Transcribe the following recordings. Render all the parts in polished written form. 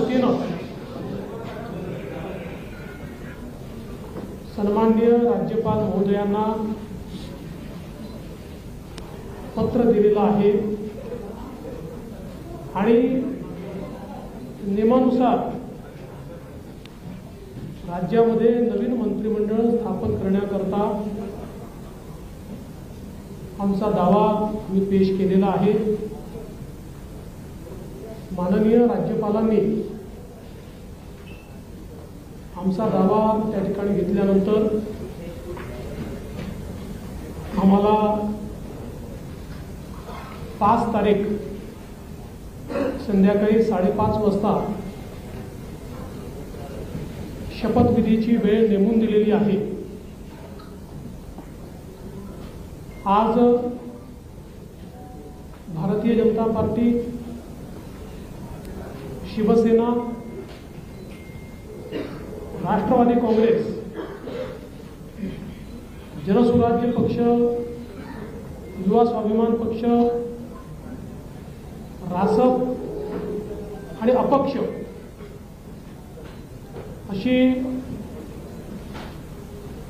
वतीनं सन्माननीय राज्यपाल महोदयांना पत्र दिलेलं आहे आणि नियमानुसार राज्यामध्ये नवीन मंत्रिमंडळ स्थापन करण्याकरता आमचा दावा मी पेश केलेला आहे। माननीय राज्यपालांनी आमचा दावा त्या ठिकाणी घेतल्यानंतर आम्हाला 5 तारीख संध्याकाळी 5:30 वाजता शपथविधीची वेळ नेमून दिलेली आहे। आज भारतीय जनता पार्टी, शिवसेना, राष्ट्रवादी काँग्रेस, जनसुराज्य पक्ष, युवा स्वाभिमान पक्ष, रासप आणि अपक्ष अशी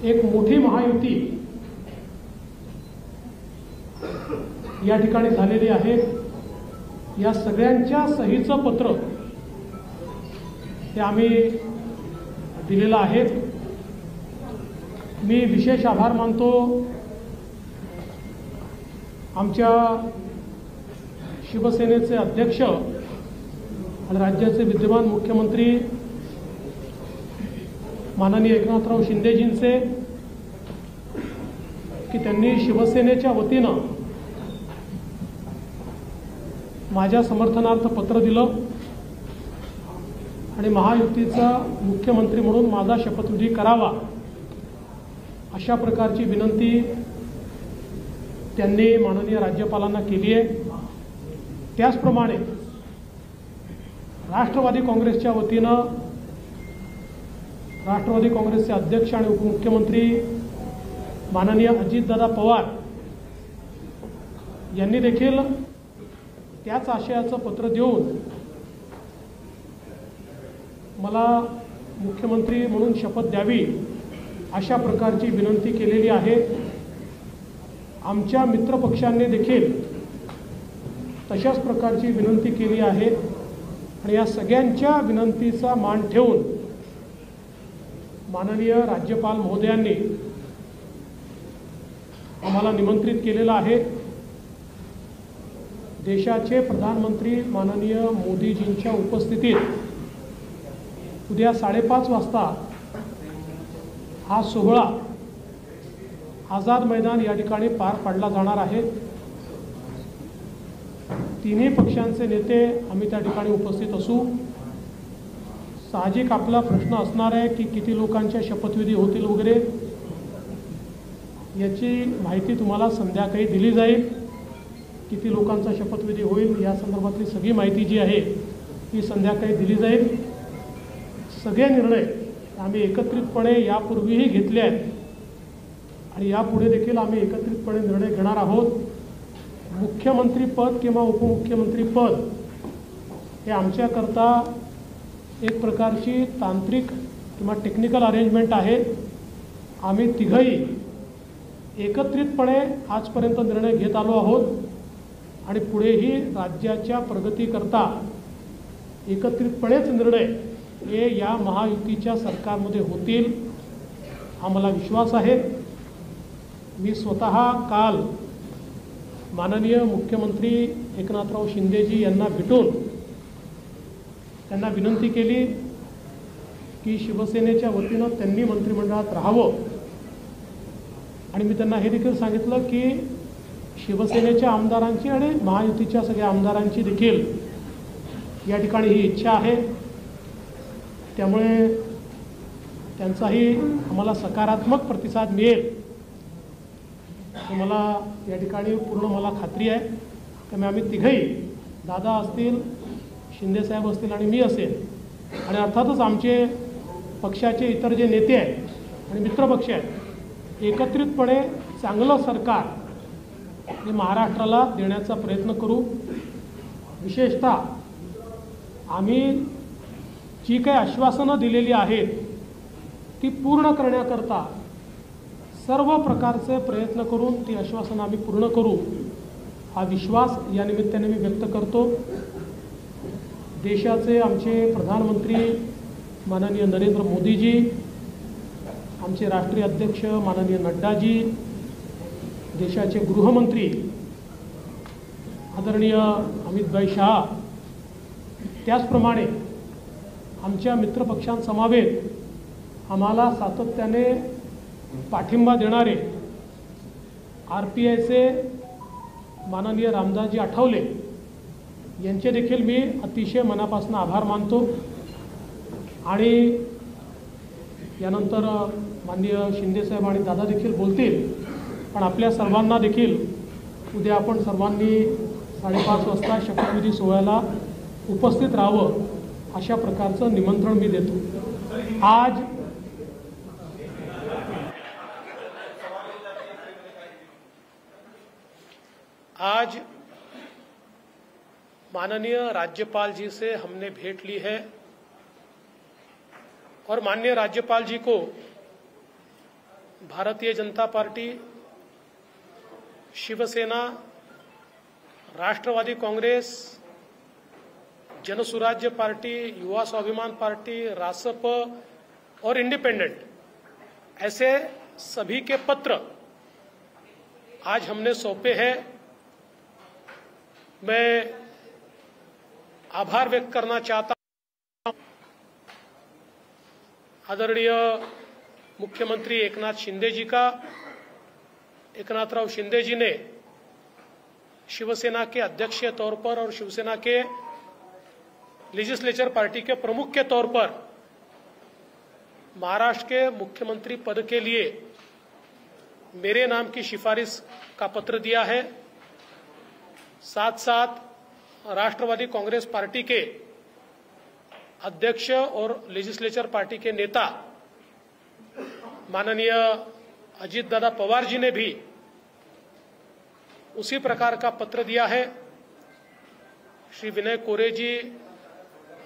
एक मोठी महायुती या ठिकाणी झालेली आहे। या सगळ्यांच्या सहीचं पत्र ते आम्ही दिलेलं आहे। मी विशेष आभार मानतो आमच्या शिवसेनेचे अध्यक्ष आणि राज्याचे विद्यमान मुख्यमंत्री माननीय एकनाथराव शिंदेजींचे की त्यांनी शिवसेनेच्या वतीनं माझ्या समर्थनार्थ पत्र दिलं आणि महायुतीचा मुख्यमंत्री म्हणून माझा शपथविधी करावा अशा प्रकारची विनंती त्यांनी माननीय राज्यपालांना केली आहे। त्याचप्रमाणे राष्ट्रवादी काँग्रेसच्या वतीनं राष्ट्रवादी काँग्रेसचे अध्यक्ष आणि उपमुख्यमंत्री माननीय अजितदादा पवार यांनी देखील त्याच आशयाचं पत्र देऊन मला मुख्यमंत्री म्हणून शपथ द्यावी अशा प्रकारची विनंती केलेली आहे। आमच्या मित्रपक्षांनी देखील तशाच प्रकारची विनंती केली आहे आणि या सगळ्यांच्या विनंतीचा मान ठेवून माननीय राज्यपाल महोदयांनी आम्हाला निमंत्रित केलेलं आहे। देशाचे प्रधानमंत्री माननीय मोदीजींच्या उपस्थितीत उद्या 5:30 वाजता हा सोहळा आझाद मैदान या ठिकाणी पार पाडला जाणार आहे। तिन्ही पक्षांचे नेते आम्ही त्या ठिकाणी उपस्थित असू। साहजिक आपला प्रश्न असणार आहे की किती लोकांच्या शपथविधी होतील वगैरे, याची माहिती तुम्हाला संध्याकाळी दिली जाईल। किती लोकांचा शपथविधी होईल या संदर्भातली सगळी माहिती जी आहे ती संध्याकाळी दिली जाईल। सगळे निर्णय आम्ही एकत्रितपणे यापूर्वीही घेतले आहेत आणि यापुढे देखील आम्ही एकत्रितपणे निर्णय घेणार आहोत। मुख्यमंत्री पद किंवा उपमुख्यमंत्री पद हे आमच्याकरता एक प्रकारची तांत्रिक किंवा टेक्निकल अरेंजमेंट आहे। आम्ही तिघही एकत्रितपणे आजपर्यंत निर्णय घेत आलो आहोत आणि पुढेही राज्याच्या प्रगतीकरता एकत्रितपणेच निर्णय हे या महायुतीच्या सरकारमध्ये होतील आम्हाला विश्वास आहे। मी स्वतः काल माननीय मुख्यमंत्री एकनाथराव शिंदेजी यांना भेटून त्यांना विनंती केली की शिवसेनेच्या वतीनं त्यांनी मंत्रिमंडळात राहावं आणि मी त्यांना हे देखील सांगितलं की शिवसेनेच्या आमदारांची आणि महायुतीच्या सगळ्या आमदारांची देखील या ठिकाणी ही इच्छा आहे। त्यामुळे त्यांचाही आम्हाला सकारात्मक प्रतिसाद मिळेल हे मला या ठिकाणी पूर्ण मला खात्री आहे। त्यामुळे आम्ही तिघही, दादा असतील, शिंदेसाहेब असतील आणि मी असेल आणि अर्थातच आमचे पक्षाचे इतर जे नेते आहेत आणि मित्रपक्ष आहेत, एकत्रितपणे चांगलं सरकार हे महाराष्ट्राला देण्याचा प्रयत्न करू। विशेषतः आम्ही जी काही आश्वासनं दिलेली आहेत ती पूर्ण करण्याकरता सर्व प्रकारचे प्रयत्न करून ती आश्वासनं आम्ही पूर्ण करू हा विश्वास या निमित्ताने मी व्यक्त करतो। देशाचे आमचे प्रधानमंत्री माननीय नरेंद्र मोदीजी, आमचे राष्ट्रीय अध्यक्ष माननीय नड्डाजी, देशाचे गृहमंत्री आदरणीय अमितभाई शाह, त्याचप्रमाणे आमच्या मित्रपक्षांसमवेत आम्हाला सातत्याने पाठिंबा देणारे RPIचे माननीय रामदासजी आठवले यांचे देखील मी अतिशय मनापासून आभार मानतो। आणि यानंतर माननीय शिंदेसाहेब आणि दादा देखील बोलतील, पण आपल्या सर्वांना देखील उद्या आपण सर्वांनी 5:30 वाजता शपथविधी सोहळ्याला उपस्थित राहावं अशा प्रकारचं निमंत्रण मी देतो। आज माननीय राज्यपाल जी से हमने भेंट ली है और माननीय राज्यपाल जी को भारतीय जनता पार्टी, शिवसेना, राष्ट्रवादी कांग्रेस, जनसुराज्य पार्टी, युवा स्वाभिमान पार्टी, रासप और इंडिपेंडेंट ऐसे सभी के पत्र आज हमने सौंपे हैं। मैं आभार व्यक्त करना चाहता हूं आदरणीय मुख्यमंत्री एकनाथ शिंदे जी का। एकनाथराव शिंदे जी ने शिवसेना के अध्यक्ष के तौर पर और शिवसेना के लेजिस्लेचर पार्टी के प्रमुख के तौर पर महाराष्ट्र के मुख्यमंत्री पद के लिए मेरे नाम की सिफारिश का पत्र दिया है। साथ साथ राष्ट्रवादी कांग्रेस पार्टी के अध्यक्ष और लेजिस्लेचर पार्टी के नेता माननीय अजीत दादा पवार जी ने भी उसी प्रकार का पत्र दिया है। श्री विनय कोरे जी,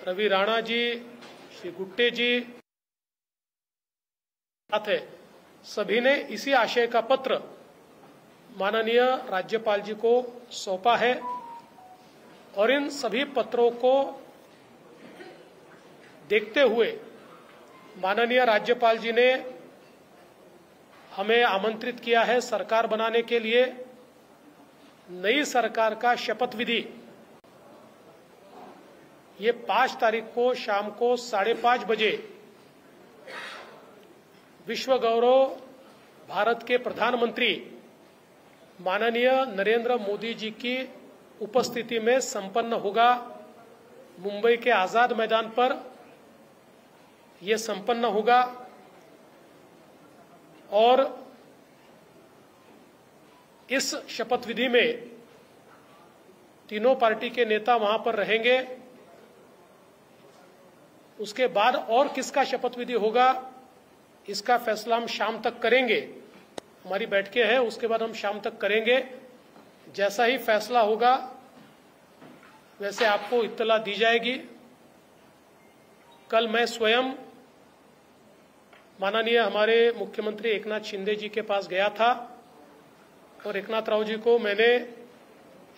रवि राणा जी, श्री गुट्टे जी है, सभी ने इसी आशय का पत्र माननीय राज्यपाल जी को सौंपा है और इन सभी पत्रों को देखते हुए माननीय राज्यपाल जी ने हमें आमंत्रित किया है सरकार बनाने के लिए। नई सरकार का शपथ विधि ये 5 तारीख को शाम को 5:30 बजे विश्व गौरव भारत के प्रधानमंत्री माननीय नरेंद्र मोदी जी की उपस्थिति में संपन्न होगा। मुंबई के आजाद मैदान पर यह संपन्न होगा और इस शपथ विधि में तीनों पार्टी के नेता वहां पर रहेंगे। उसके बाद और किसका शपथ विधि होगा इसका फैसला हम शाम तक करेंगे। हमारी बैठकें हैं, उसके बाद हम शाम तक करेंगे। जैसा ही फैसला होगा वैसे आपको इत्तला दी जाएगी। कल मैं स्वयं माननीय हमारे मुख्यमंत्री एकनाथ शिंदे जी के पास गया था और एकनाथ राव जी को मैंने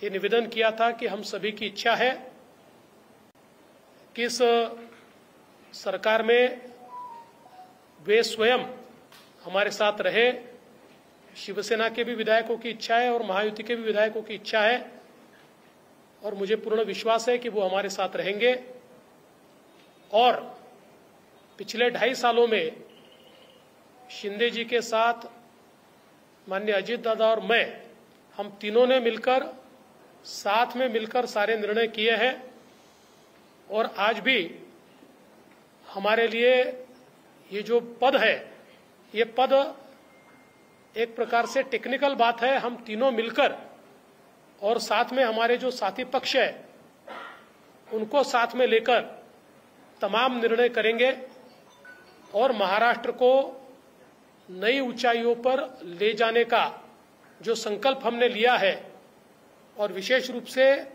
ये निवेदन किया था कि हम सभी की इच्छा है कि इस सरकार में वे स्वयं हमारे साथ रहे। शिवसेना के भी विधायकों की इच्छा है और महायुति के भी विधायकों की इच्छा है और मुझे पूर्ण विश्वास है कि वो हमारे साथ रहेंगे। और पिछले 2.5 सालों में शिंदे जी के साथ माननीय अजीत दादा और मैं, हम तीनों ने मिलकर साथ में मिलकर सारे निर्णय किए हैं और आज भी हमारे लिए ये जो पद है, ये पद एक प्रकार से टेक्निकल बात है। हम तीनों मिलकर और साथ में हमारे जो साथी पक्ष है उनको साथ में लेकर तमाम निर्णय करेंगे और महाराष्ट्र को नई ऊंचाइयों पर ले जाने का जो संकल्प हमने लिया है और विशेष रूप से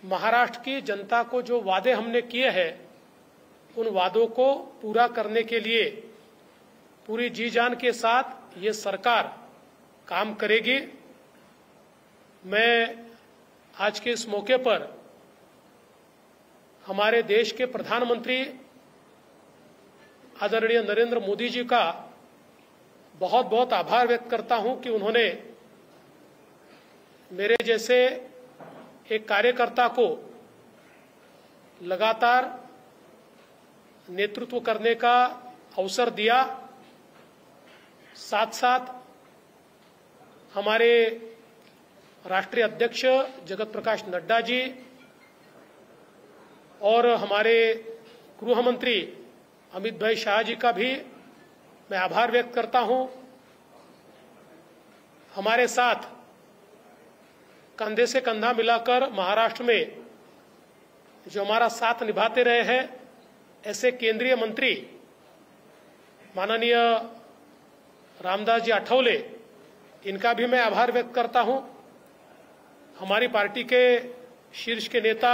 महाराष्ट्र की जनता को जो वादे हमने किए हैं उन वादों को पूरा करने के लिए पूरी जी जान के साथ ये सरकार काम करेगी। मैं आज के इस मौके पर हमारे देश के प्रधानमंत्री आदरणीय नरेंद्र मोदी जी का बहुत बहुत आभार व्यक्त करता हूं कि उन्होंने मेरे जैसे एक कार्यकर्ता को लगातार नेतृत्व करने का अवसर दिया। साथ साथ हमारे राष्ट्रीय अध्यक्ष जगत प्रकाश नड्डा जी और हमारे गृह मंत्री अमित भाई शाह जी का भी मैं आभार व्यक्त करता हूं। हमारे साथ कंधे से कंधा मिलाकर महाराष्ट्र में जो हमारा साथ निभाते रहे हैं ऐसे केंद्रीय मंत्री माननीय रामदास जी आठवले, इनका भी मैं आभार व्यक्त करता हूं। हमारी पार्टी के शीर्ष के नेता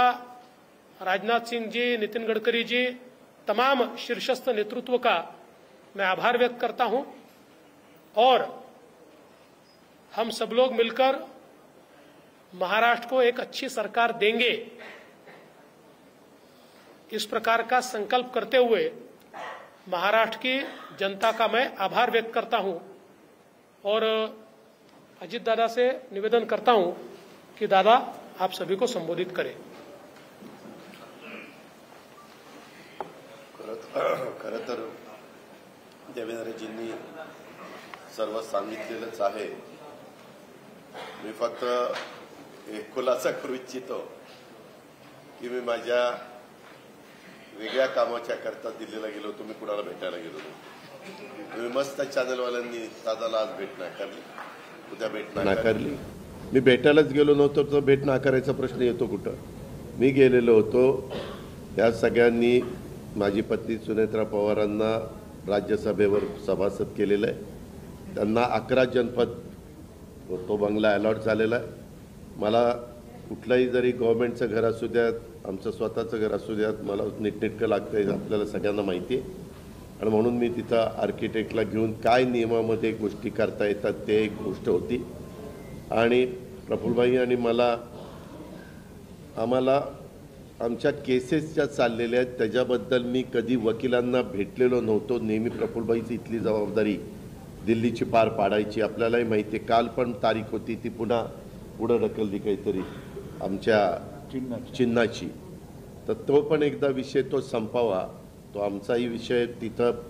राजनाथ सिंह जी, नितिन गडकरी जी, तमाम शीर्षस्थ नेतृत्व का मैं आभार व्यक्त करता हूं। और हम सब लोग मिलकर महाराष्ट्र को एक अच्छी सरकार देंगे, इस प्रकार का संकल्प करते हुए महाराष्ट्र की जनता का मैं आभार व्यक्त करता हूं। और अजित दादा से निवेदन करता हूं कि दादा आप सभी को संबोधित करें। खरं तर देवेंद्रजींनी सर्व सांगितलेलंच आहे। मी फक्त एक खुलासा करू इच्छितो की मी माझ्या वेगळ्या कामाच्या करता दिल्लीला गेलो होतो। मी कुणाला भेटायला गेलो होतो। मी मस्त चॅनलवाल्यांनी दादाला आज भेट नाकारली, उद्या भेट नाकारली। मी भेटायलाच गेलो नव्हतो तर भेट नाकारायचा प्रश्न येतो कुठं? मी गेलेलो होतो। त्या सगळ्यांनी माझी पत्नी सुनेत्रा पवारांना राज्यसभेवर सभासद केलेलं आहे। त्यांना 11 जनपद तो बंगला अलॉट झालेला आहे। मला कुठलाही जरी गव्हर्नमेंटचं घर असू द्यात, आमचं स्वतःचं घर असू द्यात, मला नीटनेटकं लागतं हे आपल्याला सगळ्यांना माहिती आहे। आणि म्हणून मी तिथं आर्किटेक्टला घेऊन काय नियमामध्ये गोष्टी करता येतात ते एक गोष्ट होती। आणि प्रफुल्लभाई आणि आम्हाला आमच्या केसेस ज्या चाललेल्या आहेत त्याच्याबद्दल मी कधी वकिलांना भेटलेलो नव्हतो। नेहमी प्रफुल्लभाईची इथली जबाबदारी दिल्लीची पार पाडायची। आपल्यालाही माहिती आहे, काल पण तारीख होती ती पुन्हा पुढे ढकलली काहीतरी आमच्या चिन्हाची, तर तो पण एकदा विषय तो संपावा। तो आमचाही विषय तिथं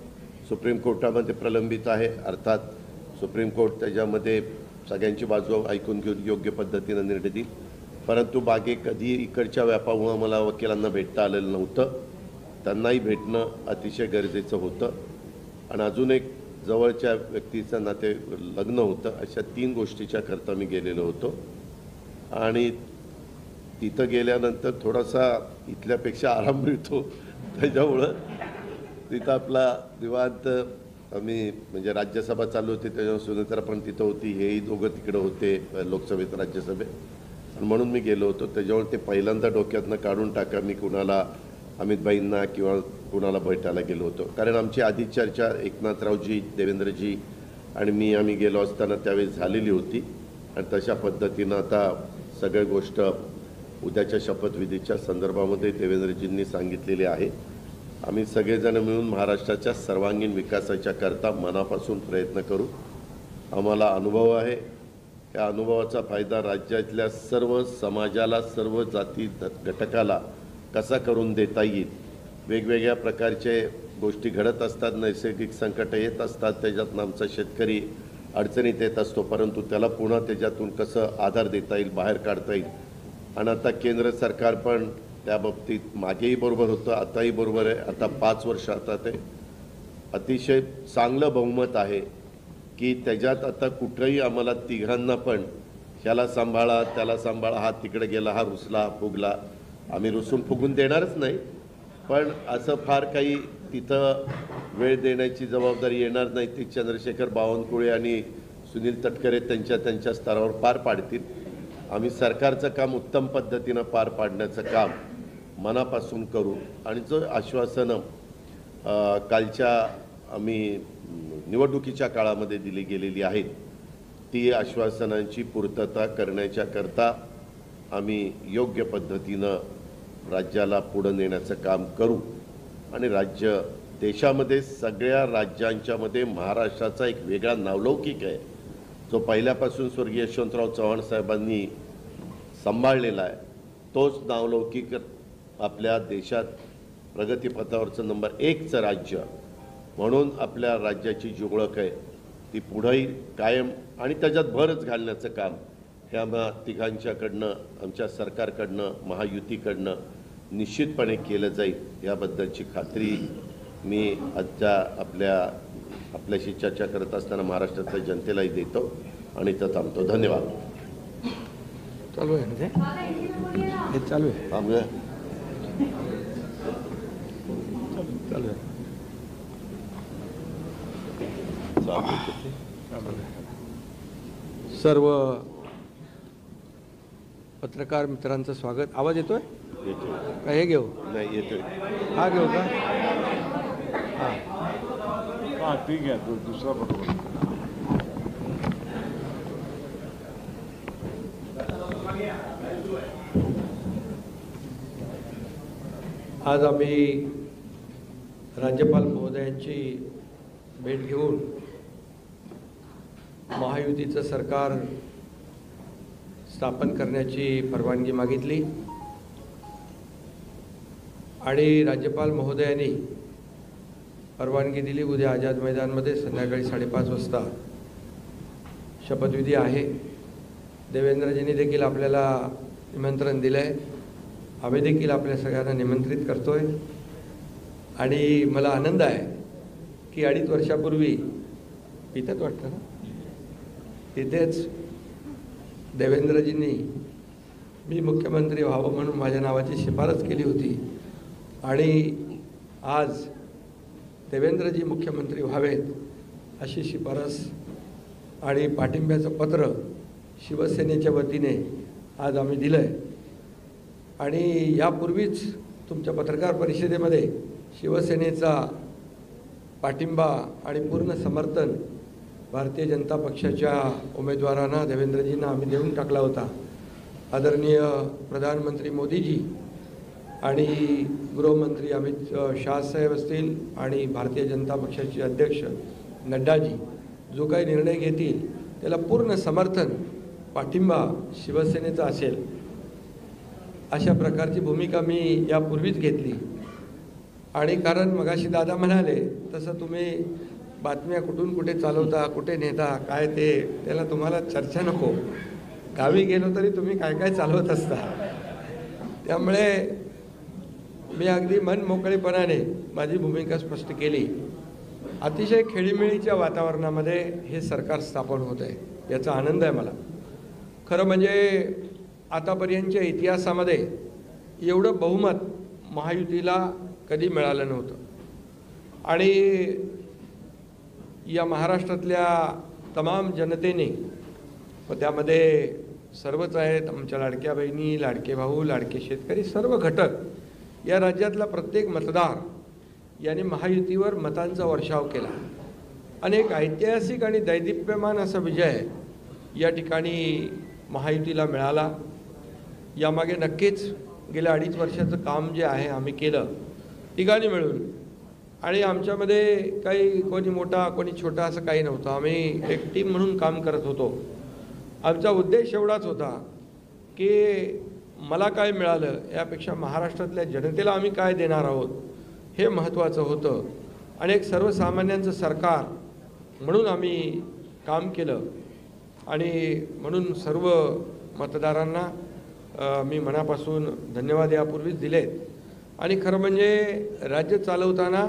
सुप्रीम कोर्टामध्ये प्रलंबित आहे। अर्थात सुप्रीम कोर्ट त्याच्यामध्ये सगळ्यांची बाजू ऐकून घेऊन योग्य पद्धतीने निर्णय देईल। परंतु बागे कधी इकडच्या व्यापामुळे मला वकिलांना भेटता आलेलं नव्हतं, त्यांनाही भेटणं अतिशय गरजेचं होतं। आणि अजून एक जवळच्या व्यक्तीचं नाते लग्न होतं। अशा 3 गोष्टीच्या करता मी गेलेलो होतो। आणि तिथं गेल्यानंतर थोडासा इथल्यापेक्षा आराम मिळतो, त्याच्यामुळं तिथं आपला निवांत आम्ही म्हणजे राज्यसभा चालू होती त्याच्यावर सुनेत्रा पण तिथं होती, हेही दोघं तिकडे होते लोकसभेत राज्यसभेत, आणि म्हणून मी गेलो होतो। त्याच्यामुळे ते पहिल्यांदा डोक्यातनं काढून टाका मी कुणाला अमितभाईंना किंवा कुणाला भेटायला गेलो होतो। कारण आमची आधी चर्चा एकनाथरावजी, देवेंद्रजी आणि मी आम्ही गेलो असताना त्यावेळेस झालेली होती। आणि तशा पद्धतीनं आता सगळी गोष्ट उद्याच्या शपथविधीच्या संदर्भामध्ये देवेंद्रजींनी सांगितलेली आहे। आम्ही सगळेजण मिळून महाराष्ट्राच्या सर्वांगीण विकासाच्या करता मनापासून प्रयत्न करू। आम्हाला अनुभव आहे, त्या अनुभवाचा फायदा राज्यातल्या सर्व समाजाला, सर्व जाती घटकाला कसा करून देता येईल। वेगवेगळ्या प्रकारचे गोष्टी घडत असतात, नैसर्गिक संकट येत असतात, त्याच्यातून आमचा शेतकरी अडचणीत येत असतो, परंतु त्याला पुन्हा त्याच्यातून कसं आधार देता येईल, बाहेर काढता येईल। आणि आता केंद्र सरकार पण त्या बाबतीत मागेही बरोबर होतं, आताही बरोबर आहे। आता 5 वर्ष आता ते अतिशय चांगलं बहुमत आहे की त्याच्यात आता कुठेही आम्हाला तिघांना पण ह्याला सांभाळा त्याला सांभाळा, हा तिकडे गेला, हा रुसला, हा फुगला, आम्ही रुसून फुगून देणारच नाही, पण असं फार काही तिथं वेळ देण्याची जबाबदारी येणार नाही। ती चंद्रशेखर बावनकुळे आणि सुनील तटकरे त्यांच्या स्तरावर पार पाडतील। आम्ही सरकारचं काम उत्तम पद्धतीनं पार पाडण्याचं काम मनापासून करू। आणि जो आश्वासनं कालच्या आम्ही निवडणुकीच्या काळामध्ये दिली गेलेली आहेत ती आश्वासनांची पूर्तता करण्याच्या करता आम्ही योग्य पद्धतीनं राज्याला पुढे नेण्याचं काम करू आणि राज्य देशामध्ये सगळ्या राज्यांच्यामध्ये महाराष्ट्राचा एक वेगळा नावलौकिक आहे जो पहिल्यापासून स्वर्गीय यशवंतराव चव्हाण साहेबांनी सांभाळलेला आहे. तोच नावलौकिक आपल्या देशात प्रगतीपथावरचं नंबर 1चं राज्य म्हणून आपल्या राज्याची जी ओळख आहे ती पुढेही कायम आणि त्याच्यात भरच घालण्याचं काम हे आम्हा तिघांच्याकडनं आमच्या सरकारकडनं महायुतीकडनं निश्चितपणे केलं जाईल याबद्दलची खात्री मी आजच्या आपल्याशी चर्चा करत असताना महाराष्ट्रातल्या जनतेलाही देतो आणि इथं थांबतो. धन्यवाद. चालू आहे ना हे चालू आहे थांबूया. चालू आहे सर्व पत्रकार मित्रांचं स्वागत. आवाज येतोय का? हे घेऊ? नाही येतोय. हा घेऊ का? हां ठीक आहे. दुसरा बरोबर. आज आम्ही राज्यपाल महोदयांची भेट घेऊन महायुतीचं सरकार स्थापन करण्याची परवानगी मागितली आणि राज्यपाल महोदयांनी परवानगी दिली. उद्या आझाद मैदानमध्ये संध्याकाळी 5:30 वाजता शपथविधी आहे. देवेंद्रजींनी देखील आपल्याला निमंत्रण दिलं आहे. आम्ही देखील आपल्या सगळ्यांना निमंत्रित करतोय आणि मला आनंद आहे की 2.5 वर्षापूर्वी इथंच वाटतं ना तिथेच देवेंद्रजींनी मी मुख्यमंत्री व्हावं म्हणून माझ्या नावाची शिफारस केली होती आणि आज देवेंद्रजी मुख्यमंत्री व्हावेत अशी शिफारस आणि पाठिंब्याचं पत्र शिवसेनेच्या वतीने आज आम्ही दिलं आहे. आणि यापूर्वीच तुमच्या पत्रकार परिषदेमध्ये शिवसेनेचा पाठिंबा आणि पूर्ण समर्थन भारतीय जनता पक्षाच्या उमेदवारांना देवेंद्रजींना आम्ही देऊन टाकला होता. आदरणीय प्रधानमंत्री मोदीजी आणि गृहमंत्री अमित शाह साहेब असतील आणि भारतीय जनता पक्षाचे अध्यक्ष नड्डाजी जो काही निर्णय घेतील त्याला पूर्ण समर्थन पाठिंबा शिवसेनेचा असेल अशा प्रकारची भूमिका मी यापूर्वीच घेतली. आणि कारण मगाशी दादा म्हणाले तसं तुम्ही बातम्या कुठून कुठे चालवता कुठे नेता काय ते त्याला तुम्हाला चर्चा नको. गावी गेलो तरी तुम्ही काय काय चालवत असता. त्यामुळे मी अगदी मन मोकळेपणाने माझी भूमिका स्पष्ट केली. अतिशय खेळीमेळीच्या वातावरणामध्ये हे सरकार स्थापन होत आहे याचा आनंद आहे मला. खरं म्हणजे आतापर्यंतच्या इतिहासामध्ये एवढं बहुमत महायुतीला कधी मिळालं नव्हतं आणि या महाराष्ट्रातल्या तमाम जनतेने व त्यामध्ये सर्वच आहेत आमच्या लाडक्या बहिणी लाडके भाऊ लाडके शेतकरी सर्व घटक या राज्यातला प्रत्येक मतदार यांनी महायुतीवर मतांचा वर्षाव केला. अनेक ऐतिहासिक आणि दैदिप्यमान असा विजय या ठिकाणी महायुतीला मिळाला. यामागे नक्कीच गेल्या 2.5 वर्षाचं काम जे आहे आम्ही केलं तिघांनी मिळून आणि आमच्यामध्ये काही कोणी मोठा कोणी छोटा असं काही नव्हतं. आम्ही एक टीम म्हणून काम करत होतो. आमचा उद्देश एवढाच होता की मला काय मिळालं यापेक्षा महाराष्ट्रातल्या जनतेला आम्ही काय देणार आहोत हे महत्त्वाचं होतं आणि एक सर्वसामान्यांचं सरकार म्हणून आम्ही काम केलं आणि म्हणून सर्व मतदारांना मी मनापासून धन्यवाद यापूर्वीच दिलेत. आणि खरं म्हणजे राज्य चालवताना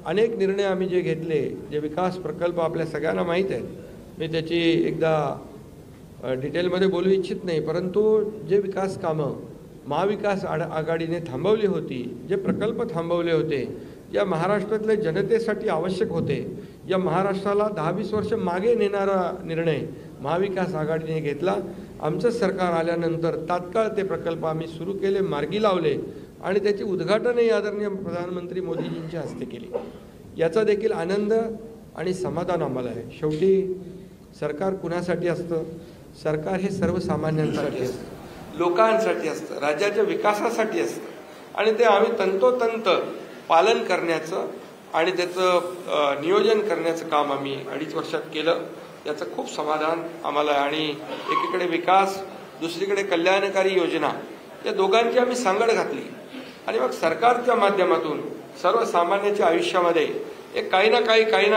अनेक निर्णय आम्ही जे घेतले जे विकास प्रकल्प आपल्या सगळ्यांना माहीत आहेत. मी त्याची एकदा डिटेलमध्ये बोलू इच्छित नाही परंतु जे विकास कामं महाविकास आघाडीने थांबवली होती जे प्रकल्प थांबवले होते या महाराष्ट्रातल्या जनतेसाठी आवश्यक होते या महाराष्ट्राला 10-20 वर्ष मागे नेणारा निर्णय महाविकास आघाडीने घेतला. आमचं सरकार आल्यानंतर तात्काळ ते प्रकल्प आम्ही सुरू केले मार्गी लावले आणि त्याची उद्घाटनही आदरणीय प्रधानमंत्री मोदीजींच्या हस्ते केली. याचा देखील आनंद आणि समाधान आम्हाला आहे. शेवटी सरकार कुणासाठी असतं? सरकार हे सर्वसामान्यांसाठी असतं, लोकांसाठी असतं, राज्याच्या विकासासाठी असतं आणि ते आम्ही तंतोतंत पालन करण्याचं आणि त्याचं नियोजन करण्याचं काम आम्ही 2.5 वर्षात केलं. याचं खूप समाधान आम्हाला आहे. आणि एकीकडे विकास, दुसरीकडे कल्याणकारी योजना, या दोघांची आम्ही सांगड घातली आणि मग सरकारच्या माध्यमातून सर्वसामान्याच्या आयुष्यामध्ये एक काही ना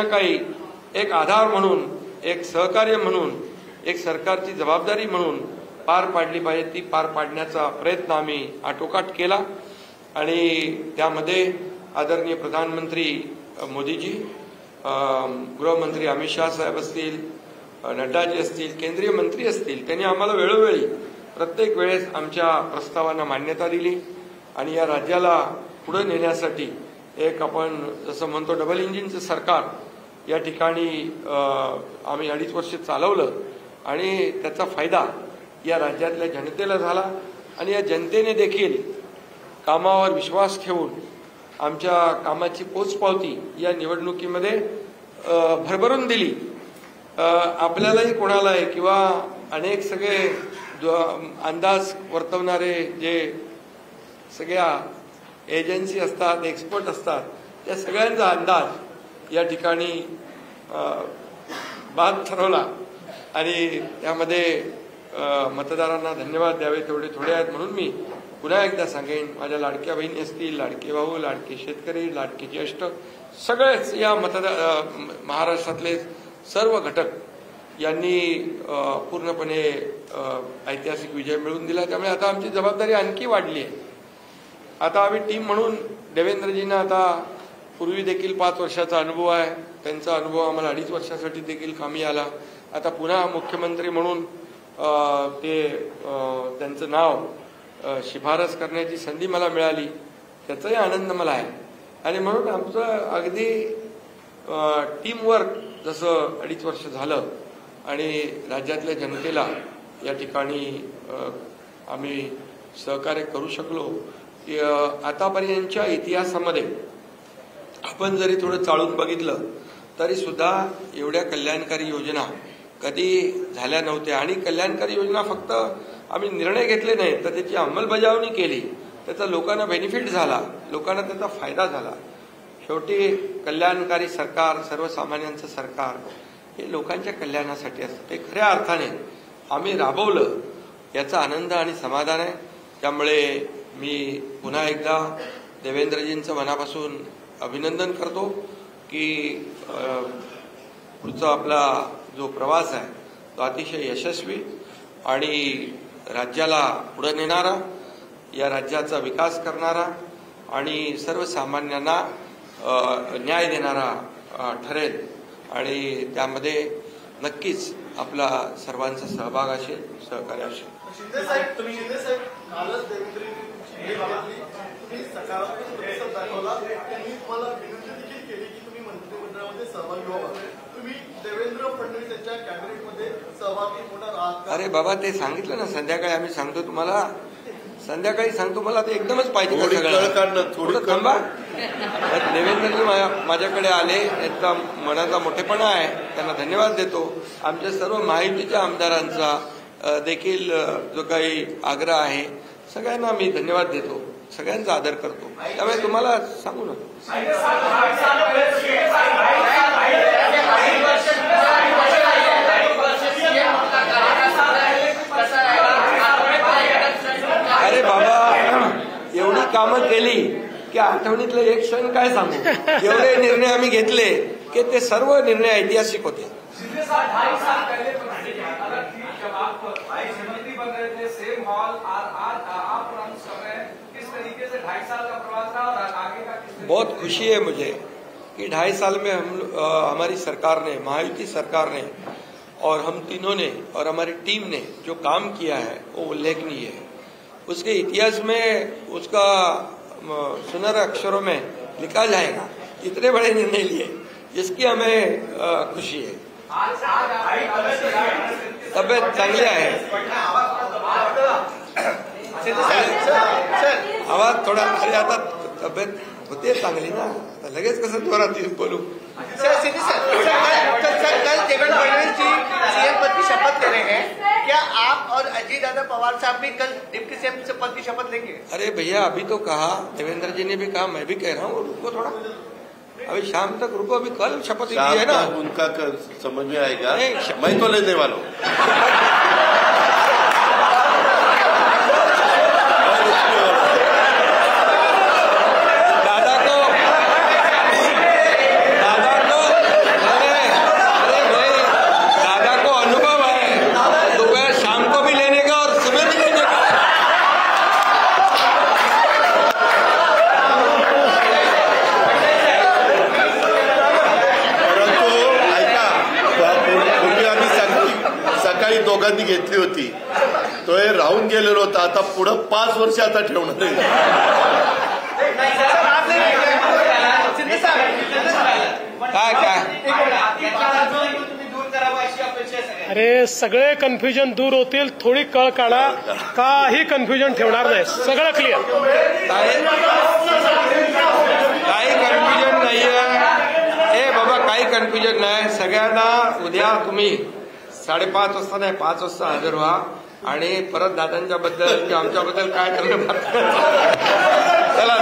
काही एक आधार म्हणून, एक सहकार्य म्हणून, एक सरकारची जबाबदारी म्हणून पार पाडली पाहिजे. ती पार पाडण्याचा प्रयत्न आम्ही आटोकाट केला आणि त्यामध्ये आदरणीय प्रधानमंत्री मोदीजी, गृहमंत्री अमित शाह साहेब असतील, नड्डाजी असतील, केंद्रीय मंत्री असतील, त्यांनी आम्हाला वेळोवेळी प्रत्येक वेळेस आमच्या प्रस्तावांना मान्यता दिली आणि या राज्याला पुढे नेण्यासाठी एक आपण जसं म्हणतो डबल इंजिनचं सरकार या ठिकाणी आम्ही 2.5 वर्ष चालवलं आणि त्याचा फायदा या राज्यातल्या जनतेला झाला आणि या जनतेने देखील कामावर विश्वास ठेवून आमच्या कामाची पोचपावती या निवडणुकीमध्ये भरभरून दिली. आपल्यालाही कोणालाही किंवा अनेक सगळे अंदाज वर्तवणारे जे सगळ्या एजन्सी असतात, एक्सपर्ट असतात, त्या सगळ्यांचा अंदाज या ठिकाणी बाद ठरवला आणि त्यामध्ये मतदारांना धन्यवाद द्यावे तेवढे थोडे आहेत. म्हणून मी पुन्हा एकदा सांगेन, माझ्या लाडक्या बहिणी असतील, लाडके भाऊ, लाडके शेतकरी, लाडके ज्येष्ठ, सगळेच या महाराष्ट्रातले सर्व घटक यांनी पूर्णपणे ऐतिहासिक विजय मिळवून दिला. त्यामुळे आता आमची जबाबदारी आणखी वाढली आहे. आता आम्ही टीम म्हणून देवेंद्रजींना आता पूर्वी देखील 5 वर्षाचा अनुभव आहे, त्यांचा अनुभव आम्हाला 2.5 वर्षासाठी देखील कामी आला. आता पुन्हा मुख्यमंत्री म्हणून त्यांचं नाव शिफारस करण्याची संधी मला मिळाली, त्याचाही आनंद मला आहे. आणि म्हणून आमचं अगदी टीमवर्क जसं 2.5 वर्ष झालं आणि राज्यातल्या जनतेला या ठिकाणी आम्ही सहकार्य करू शकलो. आतापर्यंतच्या इतिहासामध्ये आपण जरी थोडं चाळून बघितलं तरी सुद्धा एवढ्या कल्याणकारी योजना कधी झाल्या नव्हत्या. आणि कल्याणकारी योजना फक्त आम्ही निर्णय घेतले नाही तर त्याची अंमलबजावणी केली, त्याचा लोकांना बेनिफिट झाला, लोकांना त्याचा फायदा झाला. शेवटी कल्याणकारी सरकार, सर्वसामान्यांचं सरकार हे लोकांच्या कल्याणासाठी असतं. ते खऱ्या अर्थाने आम्ही राबवलं, याचा आनंद आणि समाधान आहे. त्यामुळे मी पुन्हा एकदा देवेंद्रजींचं मनापासून अभिनंदन करतो की पुढचा आपला जो प्रवास आहे तो अतिशय यशस्वी आणि राज्याला पुढे नेणारा, या राज्याचा विकास करणारा आणि सर्वसामान्यांना न्याय देणारा ठरेल आणि त्यामध्ये नक्कीच आपला सर्वांचा सहभाग असेल, सहकार्य असेल. अरे बाबा, ते सांगितलं ना संध्याकाळी, आम्ही सांगतो तुम्हाला, संध्याकाळी सांगतो. मला ते एकदमच पाहिजे थोडं थांबा. देवेंद्रजी माझ्याकडे आले, त्यांचा मनाचा मोठेपणा आहे, त्यांना धन्यवाद देतो. आमच्या सर्व महायुतीच्या आमदारांचा देखील जो काही आग्रह आहे सगळ्यांना मी धन्यवाद देतो, सगळ्यांचा आदर करतो. त्यामुळे तुम्हाला सांगू ना, अरे बाबा, एवढी कामं केली की आठवणीतलं एक क्षण काय सांगू. एवढे निर्णय आम्ही घेतले की ते सर्व निर्णय ऐतिहासिक होते. बहुत खुशी है मुझे कि 2.5 साल में हमारी सरकार ने, महायुति सरकार ने और हम तीनों ने और हमारी टीम ने जो काम किया है वो उल्लेखनीय है. उसके इतिहास में उसका सुनहरे अक्षरों में लिखा जाएगा. इतने बड़े निर्णय लिए जिसकी हमें खुशी है. तब्येत चांगली आहे. आवाज थोडा, अरे आता तब्येत होते चांगली ना, आता लगेच कसं जोरात बोलू. सर सीधी सर कल देवेंद्र फडणवीस जी सीएम पद की शपथ ले रहे हैं, क्या आप और अजीत दादा पवार साहब भी कल डिप्टी सीएम पद की शपथ लेंगे? अरे भैया अभी तो कहा, देवेंद्र जी ने भी कहा, मैं भी कह रहा हूँ रुको थोड़ा, अभी शाम तक रुको, अभी कल शपथ ली है ना. उनका समझ में आएगा, नहीं, मैं तो लेने वाला हूँ. दोघांनी घेतली होती, तो हे राहून गेलेलो होता, आता पुढे 5 वर्ष आता ठेवणार आहे. अरे सगळे कन्फ्युजन दूर होतील, थोडी कळ काढा, काही कन्फ्युजन ठेवणार नाही, सगळं क्लिअर. काही कन्फ्युजन नाहीये. ए बाबा काही कन्फ्युजन नाही. सगळ्यांना उद्या तुम्ही 5:30 वाजता नाही 5 वाजता हजर व्हा आणि परत दादांच्या बद्दल किंवा आमच्याबद्दल काय ठरलं चला.